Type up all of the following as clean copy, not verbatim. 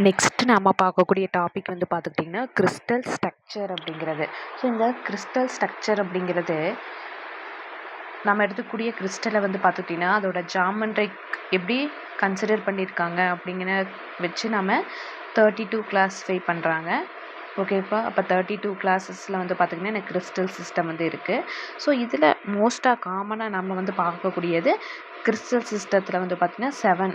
Next நம்ம பார்க்கக்கூடிய topic வந்து பார்த்துக்கிட்டிங்கன்னா கிறிஸ்டல் ஸ்ட்ரக்சர் அப்படிங்கிறது. ஸோ இந்த கிறிஸ்டல் ஸ்ட்ரக்சர் அப்படிங்கிறது நம்ம எடுத்துக்கூடிய கிறிஸ்டலை வந்து பார்த்துக்கிட்டிங்கன்னா அதோட ஜாமெண்ட்ரிக் எப்படி கன்சிடர் பண்ணியிருக்காங்க அப்படிங்கிற வச்சு நம்ம 32 கிளாஸிஃபை பண்ணுறாங்க. ஓகேப்பா, அப்போ 32 கிளாஸஸில் வந்து பார்த்திங்கன்னா எனக்கு கிறிஸ்டல் சிஸ்டம் வந்து இருக்குது. ஸோ இதில் மோஸ்ட்டாக காமனாக நம்ம வந்து பார்க்கக்கூடியது கிறிஸ்டல் சிஸ்டத்தில் வந்து பார்த்திங்கன்னா 7.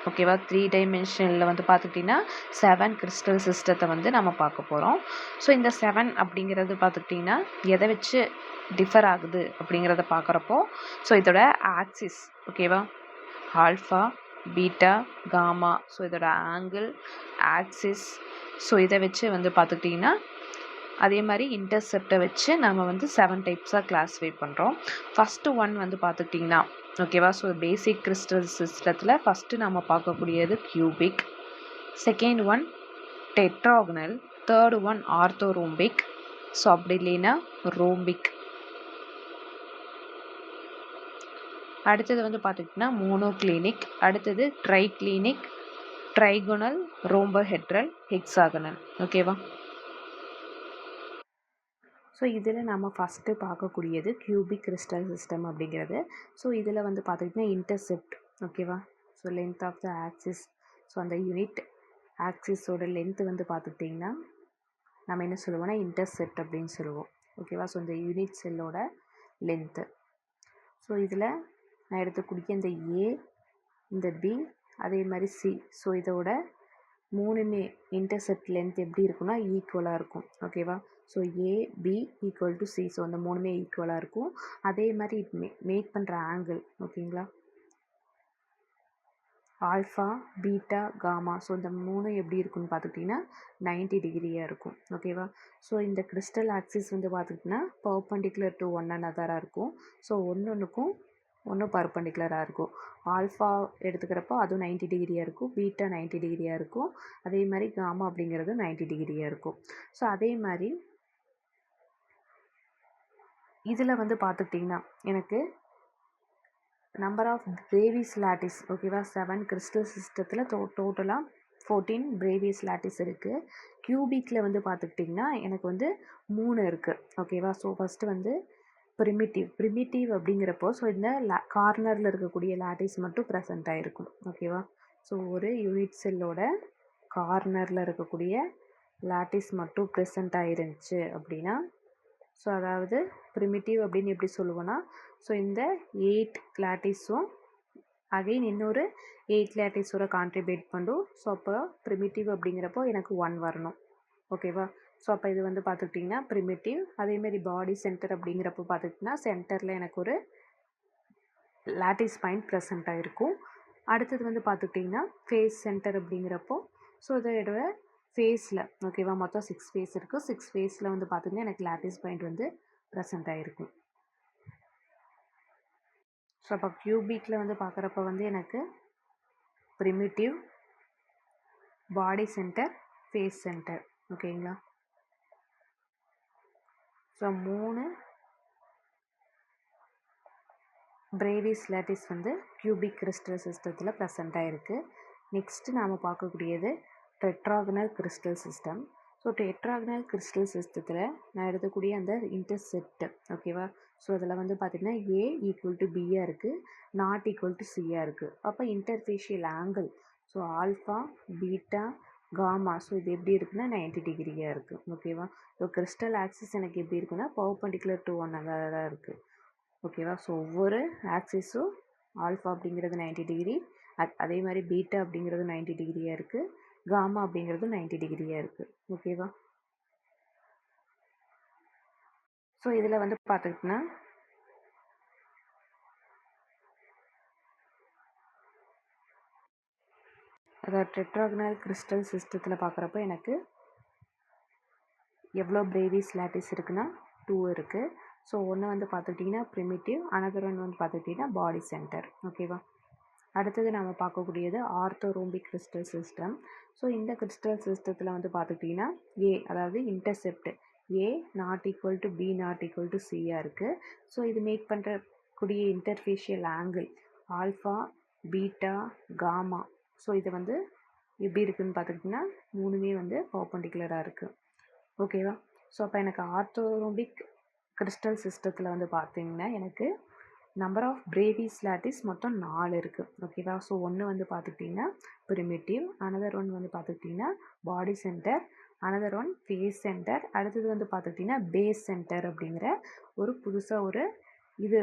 ஓகேவா, 3 டைமென்ஷனில் வந்து பார்த்துக்கிட்டிங்கன்னா 7 கிறிஸ்டல் சிஸ்டத்தை வந்து நம்ம பார்க்க போகிறோம். ஸோ இந்த 7 அப்படிங்கிறது பார்த்துக்கிட்டிங்கன்னா எதை வச்சு டிஃபர் ஆகுது அப்படிங்கிறத பார்க்குறப்போ, ஸோ இதோட ஆக்சிஸ் ஓகேவா, ஆல்ஃபா, பீட்டா, காமா, ஸோ இதோட ஆங்கிள், ஆக்சிஸ், ஸோ இதை வச்சு வந்து பார்த்துக்கிட்டிங்கன்னா அதே மாதிரி இன்டர்செப்டை வச்சு நம்ம வந்து 7 டைப்ஸாக கிளாஸிஃபை பண்ணுறோம். ஃபஸ்ட்டு ஒன் வந்து பார்த்துக்கிட்டிங்கன்னா ஓகேவா, ஸோ பேசிக் கிறிஸ்டல் சிஸ்டத்தில் ஃபஸ்ட்டு நம்ம பார்க்கக்கூடியது cubic, second one tetragonal, third one orthorhombic, so அப்படி இல்லைன்னா ரோம்பிக். அடுத்தது வந்து பார்த்துக்கிட்டிங்கன்னா மோனோக்ளினிக், அடுத்தது ட்ரைக்ளினிக், ட்ரைகோனல், ரோம்போஹெட்ரல், ஹெக்ஸாகனல். ஓகேவா, ஸோ இதில் நம்ம ஃபஸ்ட்டு பார்க்கக்கூடியது கியூபிக் கிறிஸ்டல் சிஸ்டம் அப்படிங்கிறது. ஸோ இதில் வந்து பார்த்துக்கிட்டிங்கன்னா இன்டர்செப்ட் ஓகேவா, so length of the axis, so அந்த யூனிட் ஆக்சிஸோட லென்த்து வந்து பார்த்துக்கிட்டிங்கன்னா நம்ம என்ன சொல்லுவோம்னா இன்டர்செப்ட் அப்படின்னு சொல்லுவோம். ஓகேவா, ஸோ இந்த யூனிட் செல்லோட லென்த்து. ஸோ இதில் நான் எடுத்துக்கூடிய இந்த ஏ, இந்த பி, அதே மாதிரி சி, ஸோ இதோட மூணுமே இன்டர்செப்ட் லென்த் எப்படி இருக்குன்னா ஈக்குவலாக இருக்கும். ஓகேவா, so A, B equal to C, so அந்த மூணுமே ஈக்குவலாக இருக்கும். அதே மாதிரி மேக் பண்ணுற ஆங்கிள் ஓகேங்களா, ஆல்ஃபா, பீட்டா, காமா, ஸோ இந்த மூணு எப்படி இருக்குன்னு பார்த்துக்கிட்டிங்கன்னா 90 டிகிரியாக இருக்கும். ஓகேவா, ஸோ இந்த கிறிஸ்டல் ஆக்சிஸ் வந்து பார்த்துக்கிட்டிங்கன்னா பர்பண்டிகுலர் டு ஒன் அனதராக இருக்கும். ஸோ ஒன்றுக்கும் ஒன்று பர்பண்டிகுலராக இருக்கும். ஆல்ஃபா எடுத்துக்கிறப்போ அதுவும் 90 டிகிரியாக இருக்கும், பீட்டா 90 டிகிரியாக இருக்கும், அதே மாதிரி காமா அப்படிங்கிறது 90 டிகிரியாக இருக்கும். ஸோ அதே மாதிரி இதில் வந்து பார்த்துக்கிட்டிங்கன்னா எனக்கு நம்பர் ஆஃப் பிரேவிஸ் லாட்டிஸ் ஓகேவா, 7 கிறிஸ்டல் சிஸ்டத்தில் டோட்டலாக 14 பிரேவிஸ் லாட்டிஸ் இருக்குது. கியூபிக்கில் வந்து பார்த்துக்கிட்டிங்கன்னா எனக்கு வந்து 3 இருக்குது. ஓகேவா, ஸோ ஃபஸ்ட்டு வந்து ப்ரிமிட்டிவ் அப்படிங்கிறப்போ ஸோ இந்த கார்னரில் இருக்கக்கூடிய லாட்டிஸ் மட்டும் ப்ரெசென்ட் ஆகிருக்கும். ஓகேவா, ஸோ ஒரு யூனிட் செல்லோட கார்னரில் இருக்கக்கூடிய லாட்டிஸ் மட்டும் ப்ரெசென்ட் ஆகிருந்துச்சு அப்படின்னா, ஸோ அதாவது ப்ரிமிட்டிவ் அப்படின்னு எப்படி சொல்லுவோன்னா, ஸோ இந்த 8 லாட்டிஸும் அகெயின் இன்னொரு 8 லாட்டிஸோட கான்ட்ரிபியூட் பண்ணும். ஸோ அப்போ ப்ரிமிட்டிவ் அப்படிங்கிறப்போ எனக்கு 1 வரணும். ஓகேவா, ஸோ அப்போ இது வந்து பார்த்துக்கிட்டிங்கன்னா ப்ரிமிட்டிவ். அதேமாரி பாடி சென்டர் அப்படிங்கிறப்போ பார்த்துக்கிட்டிங்கன்னா சென்டரில் எனக்கு ஒரு லாட்டிஸ் பாயிண்ட் ப்ரெசென்ட் ஆகிருக்கும். அடுத்தது வந்து பார்த்துக்கிட்டிங்கன்னா ஃபேஸ் சென்டர் அப்படிங்கிறப்போ ஸோ இதோட ஃபேஸில் ஓகேவா மொத்தம் 6 ஃபேஸ் இருக்குது. 6 ஃபேஸில் வந்து பார்த்திங்கன்னா எனக்கு லாட்டிஸ் பாயிண்ட் வந்து ப்ரெசென்ட் ஆகிருக்கும். ஸோ அப்போ கியூபிக்கில் வந்து பார்க்குறப்ப வந்து எனக்கு primitive, body centre, face centre. ஓகேங்களா, ஸோ 3 பிரேவிஸ் லாட்டிஸ் வந்து கியூபிக் கிறிஸ்டல் சிஸ்டத்தில் ப்ரெசென்ட் ஆகிருக்கு. நெக்ஸ்ட்டு நாம் பார்க்கக்கூடியது tetragonal crystal system. So tetragonal crystal சிஸ்டத்தில் நான் எடுக்கக்கூடிய அந்த இன்டர்செப்ட் ஓகேவா, ஸோ அதில் வந்து பார்த்திங்கன்னா ஏ ஈக்குவல் டு பியாக இருக்குது, நாட் ஈக்குவல் டு சியாக இருக்குது. அப்போ interfacial angle so alpha, beta, gamma, so இது எப்படி இருக்குன்னா 90 டிகிரியாக இருக்குது. ஓகேவா, ஸோ கிறிஸ்டல் ஆக்சிஸ் எனக்கு எப்படி இருக்குன்னா பர்பண்டிகுலர் டு ஒன் அனதராக இருக்குது. ஓகேவா, ஸோ ஒவ்வொரு ஆக்சிஸும் ஆல்ஃபா அப்படிங்கிறது 90 டிகிரி, அதே மாதிரி பீட்டா அப்படிங்கிறது 90 டிகிரியாக இருக்குது, காமா அப்படிங்கிறது 90 டிகிரியாக இருக்குது. ஓகேவா, ஸோ இதில் வந்து பார்த்துக்கிட்டிங்கன்னா அதாவது டெட்ராகனல் கிறிஸ்டல் சிஸ்டத்தில் பார்க்குறப்ப எனக்கு எவ்வளோ பிரேவிஸ் லாட்டிஸ் இருக்குன்னா 2 இருக்குது. ஸோ ஒன்று வந்து பார்த்துக்கிட்டிங்கன்னா ப்ரிமிட்டிவ், அனதர் ஒன் வந்து பார்த்துக்கிட்டிங்கன்னா பாடி சென்டர். ஓகேவா, அடுத்தது நம்ம பார்க்கக்கூடியது ஆர்த்தோரோம்பிக் கிறிஸ்டல் சிஸ்டம். ஸோ இந்த கிறிஸ்டல் சிஸ்டத்தில் வந்து பார்த்துக்கிட்டிங்கன்னா ஏ அதாவது intercept A not equal to B not equal to சியாக இருக்குது. ஸோ இது மேக் பண்ணுறக்கூடிய interfacial angle alpha, beta, gamma, so இது வந்து எப்படி இருக்குதுன்னு பார்த்துக்கிட்டிங்கன்னா மூணுமே வந்து பர்பெண்டிகுலராக இருக்குது. ஓகேவா? ஸோ அப்போ எனக்கு ஆர்த்தோரோம்பிக் கிறிஸ்டல் சிஸ்டத்தில் வந்து பார்த்தீங்கன்னா எனக்கு நம்பர் ஆஃப் பிரேவிஸ் லாட்டிஸ் மொத்தம் 4 இருக்குது. ஓகேவா? ஸோ ஒன்று வந்து பார்த்துக்கிட்டிங்கன்னா ப்ரிமிட்டிவ், அனதர் ஒன் வந்து பார்த்துக்கிட்டிங்கன்னா body centre, another one face centre, அடுத்தது வந்து பார்த்துக்கிட்டிங்கன்னா பேஸ் சென்டர் அப்படிங்கிற ஒரு புதுசாக ஒரு இது.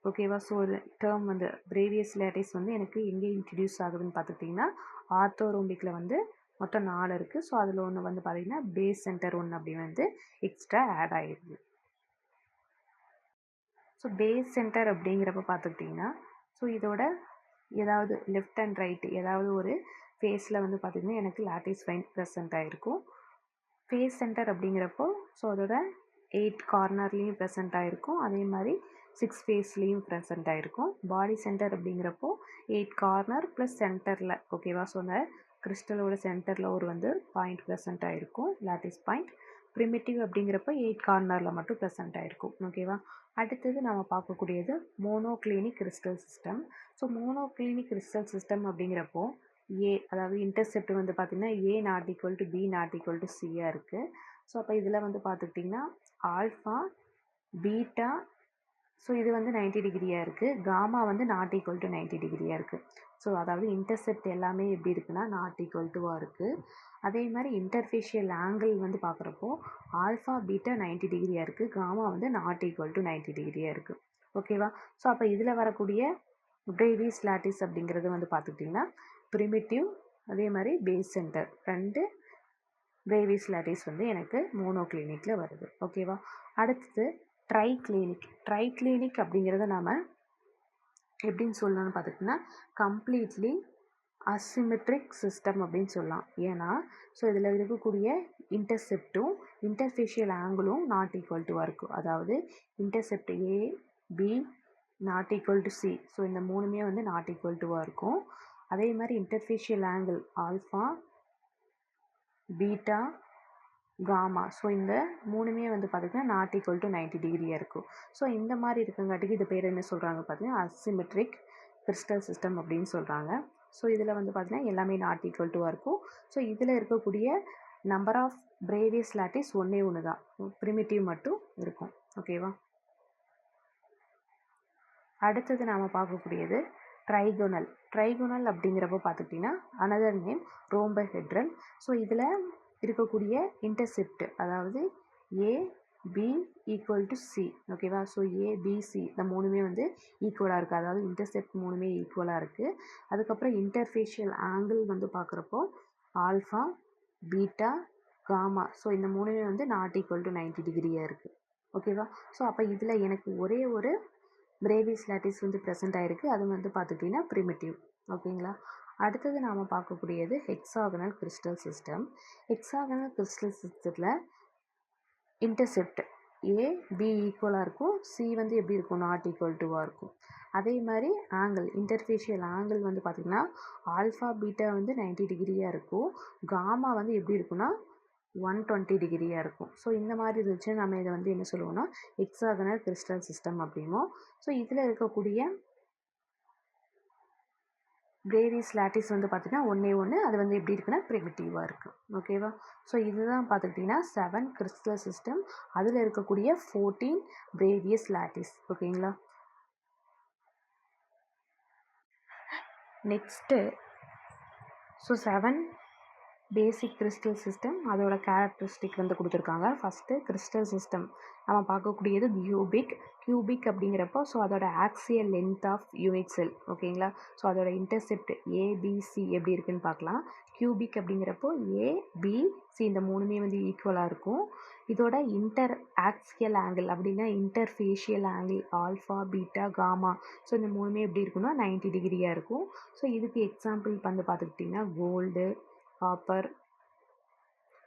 ஓகேவா? ஸோ ஒரு டேர்ம் வந்து பிரேவியஸ் லாட்டிஸ் வந்து எனக்கு எங்கே இன்ட்ரடியூஸ் ஆகுதுன்னு பார்த்துக்கிட்டிங்கன்னா ஆர்த்தோரோம்பிக்கில் வந்து மொத்தம் 4 இருக்குது. ஸோ அதில் ஒன்று வந்து பார்த்திங்கன்னா பேஸ் சென்டர் ஒன்று அப்படின்னு வந்து எக்ஸ்ட்ரா ஆட் ஆகிடுது. ஸோ பேஸ் சென்டர் அப்படிங்கிறப்ப பார்த்துக்கிட்டிங்கன்னா ஸோ இதோட ஏதாவது லெஃப்ட் அண்ட் ரைட் ஏதாவது ஒரு ஃபேஸில் வந்து பார்த்திங்கன்னா எனக்கு லாட்டிஸ் ஃபைன் ப்ரெசென்ட் ஆகிருக்கும். ஃபேஸ் சென்டர் அப்படிங்கிறப்போ ஸோ அதோட 8 கார்னர்லேயும் ப்ரெசென்ட் ஆகிருக்கும். அதே மாதிரி 6 ஃபேஸ்லேயும் ப்ரெசென்ட் ஆகிருக்கும். பாடி சென்டர் அப்படிங்கிறப்போ 8 கார்னர் ப்ளஸ் சென்டரில். ஓகேவா? ஸோ அந்த கிறிஸ்டலோட சென்டரில் ஒரு வந்து பாயிண்ட் ப்ரெசென்ட் ஆகிருக்கும், லாட்டிஸ் பாயிண்ட். ப்ரிமிட்டிவ் அப்படிங்கிறப்ப 8 கார்னரில் மட்டும் ப்ரெசென்ட் ஆகிருக்கும். ஓகேவா? அடுத்தது நம்ம பார்க்கக்கூடியது monoclinic crystal system. So monoclinic crystal system அப்படிங்கிறப்போ ஏ அதாவது இன்டர்செப்ட் வந்து பார்த்திங்கன்னா A not equal to B not equal to சியாக இருக்குது. ஸோ அப்போ இதில் வந்து பார்த்துக்கிட்டிங்கன்னா ஆல்ஃபா பீட்டா ஸோ இது வந்து 90 டிகிரியாக இருக்குது. காமா வந்து நாட் ஈக்குவல் டு 90 டிகிரியாக இருக்குது. ஸோ அதாவது இன்டர்செப்ட் எல்லாமே எப்படி இருக்குன்னா நாட் ஈக்குவல் டுவாக இருக்குது. அதே மாதிரி இன்டர்ஃபேஷியல் ஆங்கிள் வந்து பார்க்குறப்போ ஆல்ஃபா பீட்டா 90 டிகிரியாக இருக்குது. காமா வந்து நாட் ஈக்குவல் டு 90 டிகிரியாக இருக்குது. ஓகேவா? ஸோ அப்போ இதில் வரக்கூடிய பிரேவிஸ் லாட்டிஸ் அப்படிங்கிறது வந்து பார்த்துக்கிட்டிங்கன்னா ப்ரிமிட்டிவ் அதே மாதிரி பேஸ் சென்டர் 2 பிரேவிஸ் லாட்டிஸ் வந்து எனக்கு மோனோக்ளினிக்கில் வருது. ஓகேவா? அடுத்தது ட்ரைக்ளினிக் அப்படிங்கிறத நாம் எப்படின்னு சொல்லலாம்னு பார்த்துக்கிட்டிங்கன்னா கம்ப்ளீட்லி அசிமெட்ரிக் சிஸ்டம் அப்படின்னு சொல்லலாம். ஏன்னா ஸோ இதில் இருக்கக்கூடிய இன்டர்செப்டும் இன்டர்ஃபேஷியல் ஆங்கிளும் நாட் ஈக்குவல் டுவாக இருக்கும். அதாவது intercept A B not equal to C. So இந்த மூணுமே வந்து நாட் ஈக்குவல் டுவாக இருக்கும். அதே மாதிரி interfacial angle alpha beta gamma so இந்த மூணுமே வந்து பார்த்திங்கன்னா நாட் ஈக்குவல் டு 90 டிகிரியாக இருக்கும். ஸோ இந்த மாதிரி இருக்கங்காட்டிக்கு இது பேர் என்ன சொல்கிறாங்க பார்த்திங்கன்னா அசிமெட்ரிக் கிறிஸ்டல் சிஸ்டம் அப்படின்னு சொல்கிறாங்க. ஸோ இதில் வந்து பார்த்திங்கன்னா எல்லாமே நாட் ஈக்குவல் டுவாக இருக்கும். ஸோ இதில் இருக்கக்கூடிய நம்பர் ஆஃப் பிரேவியஸ் லாட்டிஸ் ஒன்று தான், ப்ரிமிட்டிவ் மட்டும் இருக்கும். ஓகேவா? அடுத்தது நாம் பார்க்கக்கூடியது ட்ரைகோனல் அப்படிங்கிறப்போ பார்த்துக்கிட்டிங்கன்னா அனதர் நேம் ரோம்பஹெட்ரல். ஸோ இதில் இருக்கக்கூடிய இன்டர்செப்ட் அதாவது ஏ பி ஈக்குவல் டு சி. ஓகேவா? ஸோ ஏபிசி இந்த மூணுமே வந்து ஈக்குவலாக இருக்குது. அதாவது இன்டர்செப்ட் மூணுமே ஈக்குவலாக இருக்குது. அதுக்கப்புறம் இன்டர்ஃபேஷியல் ஆங்கிள் வந்து பார்க்குறப்போ ஆல்ஃபா பீட்டா காமா ஸோ இந்த மூணுமே வந்து நாட் ஈக்குவல் டு 90 டிகிரியாக இருக்குது. ஓகேவா? ஸோ அப்போ இதில் எனக்கு ஒரே ஒரு பிரேவிஸ் லாட்டிஸ் வந்து ப்ரெசென்ட் ஆகிருக்கு. அது வந்து பார்த்துக்கிட்டிங்கன்னா ப்ரிமிட்டிவ். ஓகேங்களா? அடுத்தது நாம் பார்க்கக்கூடியது hexagonal crystal system. Hexagonal crystal சிஸ்டத்தில் இன்டர்செப்ட் ஏ பி ஈக்குவலாக இருக்கும், சி வந்து எப்படி இருக்கும் நாட் ஈக்குவல் டுவாக இருக்கும். அதே மாதிரி ஆங்கிள் இன்டர்ஃபேஷியல் ஆங்கிள் வந்து பார்த்திங்கன்னா ஆல்ஃபா பீட்டா வந்து 90 டிகிரியாக இருக்கும். காமா வந்து எப்படி இருக்குன்னா 120 டிகிரியாக இருக்கும். ஸோ இந்த மாதிரி இருந்துச்சு நம்ம இதை வந்து என்ன சொல்லுவோம்னா ஹெக்ஸாகனல் கிறிஸ்டல் சிஸ்டம் அப்படிமோ. ஸோ இதில் இருக்கக்கூடிய பிரேவிஸ் லாட்டிஸ் வந்து பார்த்திங்கன்னா ஒன்று அது வந்து எப்படி இருக்குன்னா ப்ரிமிட்டிவாக இருக்குது. ஓகேவா? ஸோ இதுதான் பார்த்துக்கிட்டிங்கன்னா 7 கிறிஸ்டல் சிஸ்டம். அதில் இருக்கக்கூடிய 14 பிரேவியஸ் லாட்டிஸ். ஓகேங்களா? நெக்ஸ்ட்டு ஸோ 7 பேசிக் கிறிஸ்டல் சிஸ்டம் அதோட கேரக்டரிஸ்டிக் வந்து கொடுத்துருக்காங்க. ஃபஸ்ட்டு கிறிஸ்டல் சிஸ்டம் நம்ம பார்க்கக்கூடியது கியூபிக் அப்படிங்கிறப்போ ஸோ அதோட axial length of unit cell. ஓகேங்களா? ஸோ அதோட இன்டர்செப்ட் ஏபிசி எப்படி இருக்குன்னு பார்க்கலாம். கியூபிக் அப்படிங்கிறப்போ ஏபிசி இந்த மூணுமே வந்து ஈக்குவலாக இருக்கும். இதோட இன்டர் ஆக்சியல் ஆங்கிள் அப்படின்னா interfacial angle alpha beta gamma so இந்த மூணுமே எப்படி இருக்குன்னா 90 டிகிரியாக இருக்கும். ஸோ இதுக்கு எக்ஸாம்பிள் வந்து பார்த்துக்கிட்டிங்கன்னா கோல்டு, காப்பர்,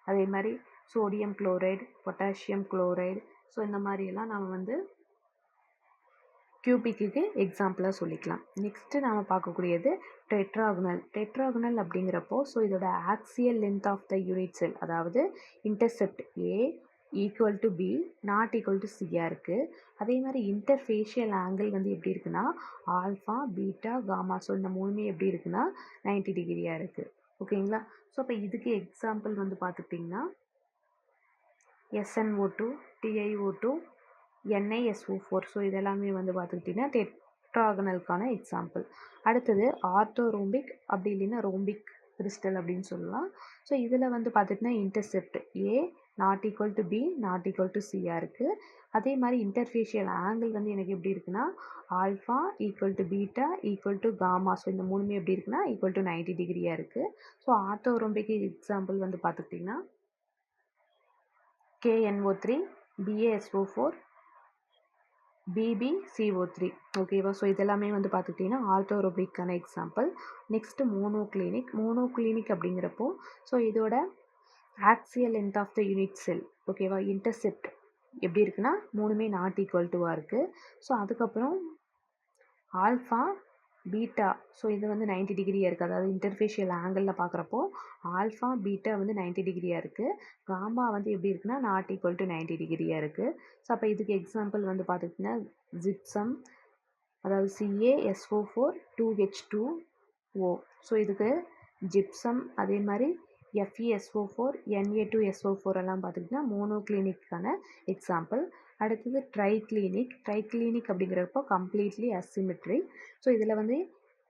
அதே மாதிரி sodium chloride, potassium chloride so இந்த மாதிரியெல்லாம் நம்ம வந்து கியூபிக்கு எக்ஸாம்பிளாக சொல்லிக்கலாம். நெக்ஸ்ட்டு நாம் பார்க்கக்கூடியது டெட்ராகுனல் அப்படிங்கிறப்போ ஸோ இதோட axial length of the unit cell அதாவது intercept A equal to B not equal to சியாக இருக்குது. அதே மாதிரி இன்டர்ஃபேஷியல் ஆங்கிள் வந்து எப்படி இருக்குன்னா ஆல்ஃபா பீட்டா காமா ஸோ இந்த மூணுமே எப்படி இருக்குன்னா 90 டிகிரியாக இருக்குது. ஓகேங்களா. ஸோ அப்போ இதுக்கு எக்ஸாம்பிள் வந்து பார்த்துக்கிட்டிங்கன்னா SnO2, TiO2, NiSO4. ஸோ இதெல்லாமே வந்து பார்த்துக்கிட்டிங்கன்னா டெட்ராகனலுக்கான எக்ஸாம்பிள். அடுத்தது ஆர்த்தோரோம்பிக் அப்படி இல்லைன்னா ரோம்பிக் கிறிஸ்டல் அப்படின்னு சொல்லலாம். ஸோ இதில் வந்து பார்த்துட்டிங்கன்னா intercept A not equal to B not equal to Cயாக இருக்குது. அதே மாதிரி இன்டர்ஃபேஷியல் ஆங்கிள் வந்து எனக்கு எப்படி இருக்குன்னா alpha equal to beta equal to gamma. So இந்த மூணுமே எப்படி இருக்குன்னா ஈக்குவல் டு 90 டிகிரியாக இருக்குது. ஸோ ஆர்த்தோரோம்பிக் எக்ஸாம்பிள் வந்து பார்த்துக்கிட்டிங்கன்னா KNO3, BaSO4, BbCO3. ஓகேவா. ஸோ இதெல்லாமே வந்து பார்த்துக்கிட்டிங்கன்னா ஆர்த்தோரோம்பிக்கான எக்ஸாம்பிள். நெக்ஸ்ட்டு மோனோக்ளினிக் அப்படிங்கிறப்போ ஸோ இதோட axial length of the unit cell ஓகேவா இன்டர்செப்ட் எப்படி இருக்குன்னா மூணுமே நாட் ஈக்குவல் டுவாக இருக்குது. ஸோ அதுக்கப்புறம் ஆல்ஃபா பீட்டா ஸோ இது வந்து 90 டிகிரியாக இருக்குது. அதாவது இன்டர்ஃபேஷியல் ஆங்கிளில் பார்க்குறப்போ ஆல்ஃபா பீட்டா வந்து 90 டிகிரியாக இருக்குது. காமா வந்து எப்படி இருக்குன்னா நாட் ஈக்குவல் டு 90 டிகிரியாக இருக்குது. ஸோ அப்போ இதுக்கு எக்ஸாம்பிள் வந்து பார்த்துக்கிட்டிங்கன்னா ஜிப்சம் அதாவது CaSO4 2H2O. ஸோ இதுக்கு ஜிப்சம் அதே மாதிரி FeSO4 Na2SO4 எல்லாம் பார்த்துக்கிட்டிங்கன்னா மோனோக்ளினிக்கான எக்ஸாம்பிள். அடுத்தது ட்ரைக்ளினிக் அப்படிங்கிறப்போ கம்ப்ளீட்லி அசிமெட்ரி. ஸோ இதில் வந்து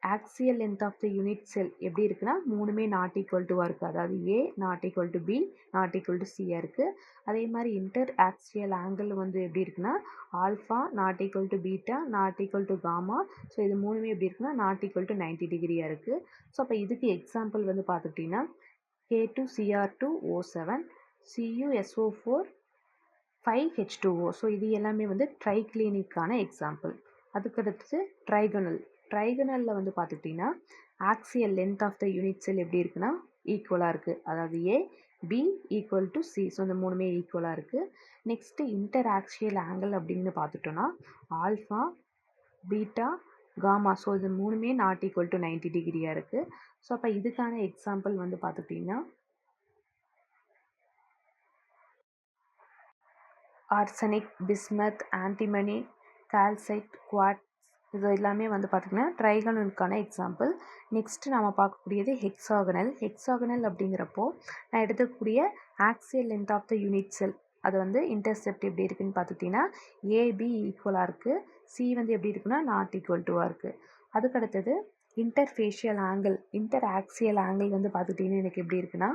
axial length of the unit cell எப்படி இருக்குன்னா மூணுமே நாட் ஈக்குவல் டுவாக இருக்குது. அதாவது A not equal to B not equal to Cயாக இருக்குது. அதே மாதிரி இன்டர் ஆக்சியல் ஆங்கிள் வந்து எப்படி இருக்குன்னா alpha not equal to beta not equal to gamma. So இது மூணுமே எப்படி இருக்குன்னா நாட் ஈக்குவல் டு 90 டிகிரியாக இருக்குது. ஸோ அப்போ இதுக்கு எக்ஸாம்பிள் வந்து பார்த்துக்கிட்டிங்கன்னா K2Cr2O7 CuSO4 5H2O. ஸோ இது எல்லாமே வந்து ட்ரைக்ளினிக்கான எக்ஸாம்பிள். அதுக்கடுத்து ட்ரைகனலில் வந்து பார்த்துக்கிட்டிங்கன்னா axial length of the unit cell எப்படி இருக்குன்னா ஈக்குவலாக இருக்குது. அதாவது A B equal to C. So இந்த மூணுமே ஈக்குவலாக இருக்குது. நெக்ஸ்ட்டு இன்டர் ஆக்சியல் ஆங்கிள் அப்படின்னு பார்த்துட்டோன்னா ஆல்ஃபா பீட்டா காமா. ஸோ இது மூணுமே நாட் ஈக்குவல் டு 90 டிகிரியாக இருக்குது. ஸோ அப்போ இதுக்கான எக்ஸாம்பிள் வந்து பார்த்துக்கிட்டிங்கன்னா arsenic, bismuth, antimony, calcite, quartz இது எல்லாமே வந்து பார்த்திங்கன்னா ட்ரைகனலுக்கான எக்ஸாம்பிள். நெக்ஸ்ட்டு நம்ம பார்க்கக்கூடியது ஹெக்ஸாகனல் அப்படிங்கிறப்போ நான் எடுத்துக்கூடிய axial length of the unit cell அது வந்து இன்டர்செப்ட் எப்படி இருக்குதுன்னு பார்த்துக்கிட்டிங்கன்னா AB ஈக்குவலாக இருக்குது. C வந்து எப்படி இருக்குன்னா நாட் ஈக்குவல் டுவாக இருக்குது. அதுக்கடுத்தது இன்டர் ஆக்சியல் ஆங்கிள் வந்து பார்த்துக்கிட்டிங்கன்னா எனக்கு எப்படி இருக்குன்னா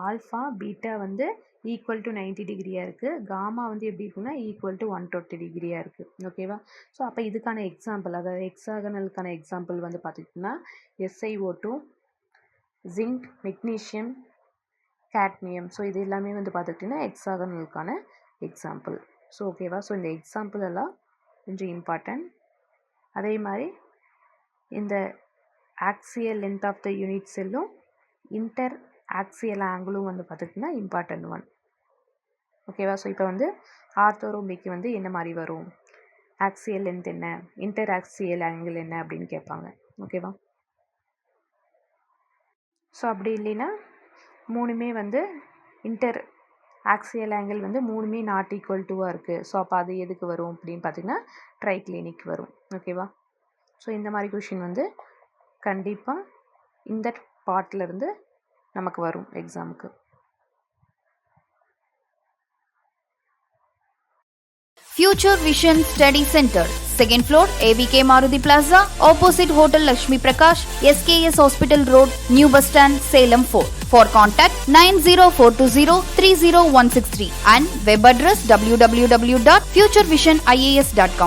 ஆல்ஃபா பீட்டா வந்து ஈக்குவல் டு 90 டிகிரியாக இருக்குது. காமா வந்து எப்படி இருக்குன்னா ஈக்குவல் டு 120 டிகிரியாக இருக்குது. ஓகேவா. ஸோ அப்போ இதுக்கான எக்ஸாம்பிள் அதாவது ஹெக்ஸாகனலுக்கான எக்ஸாம்பிள் வந்து பார்த்திங்கன்னா SiO2, zinc, magnesium, cadmium. So இது எல்லாமே வந்து பார்த்துக்கிட்டிங்கன்னா ஹெக்ஸாகனலுக்கான எக்ஸாம்பிள். ஸோ ஓகேவா. ஸோ இந்த எக்ஸாம்பிள் எல்லாம் கொஞ்சம் இம்பார்ட்டன்ட். அதே மாதிரி இந்த axial length of the unit செல்லும் இன்டர் ஆக்சியல் ஆங்கிளும் வந்து பார்த்துக்கிட்டிங்கன்னா இம்பார்ட்டன்ட் ஒன். ஓகேவா. ஸோ இப்போ வந்து ஆர்த்தோரோம்பிக்கு வந்து என்ன மாதிரி வரும், ஆக்சியல் லென்த் என்ன, இன்டர் ஆக்சியல் ஆங்கிள் என்ன அப்படின்னு கேட்பாங்க. ஓகேவா. ஸோ அப்படி இல்லைன்னா மூணுமே வந்து இன்டர் ஆக்சியல் ஆங்கிள் வந்து மூணுமே நாட் ஈக்குவல் டுவாக இருக்குது. ஸோ அப்போ அது எதுக்கு வரும் அப்படின்னு பார்த்திங்கன்னா ட்ரைக்ளினிக் வரும். ஓகேவா. ஸோ இந்த மாதிரி கொஷின் வந்து கண்டிப்பாக இந்த பார்ட்லேருந்து நமக்கு வரும் எக்ஸாமுக்கு. Future Vision Study Center, 2nd floor, ABK Maruti Plaza, opposite Hotel Lakshmi Prakash, SKS Hospital Road, New Bus Stand, Salem 4. For contact 90420 30163 and web address www.futurevision.ias.com.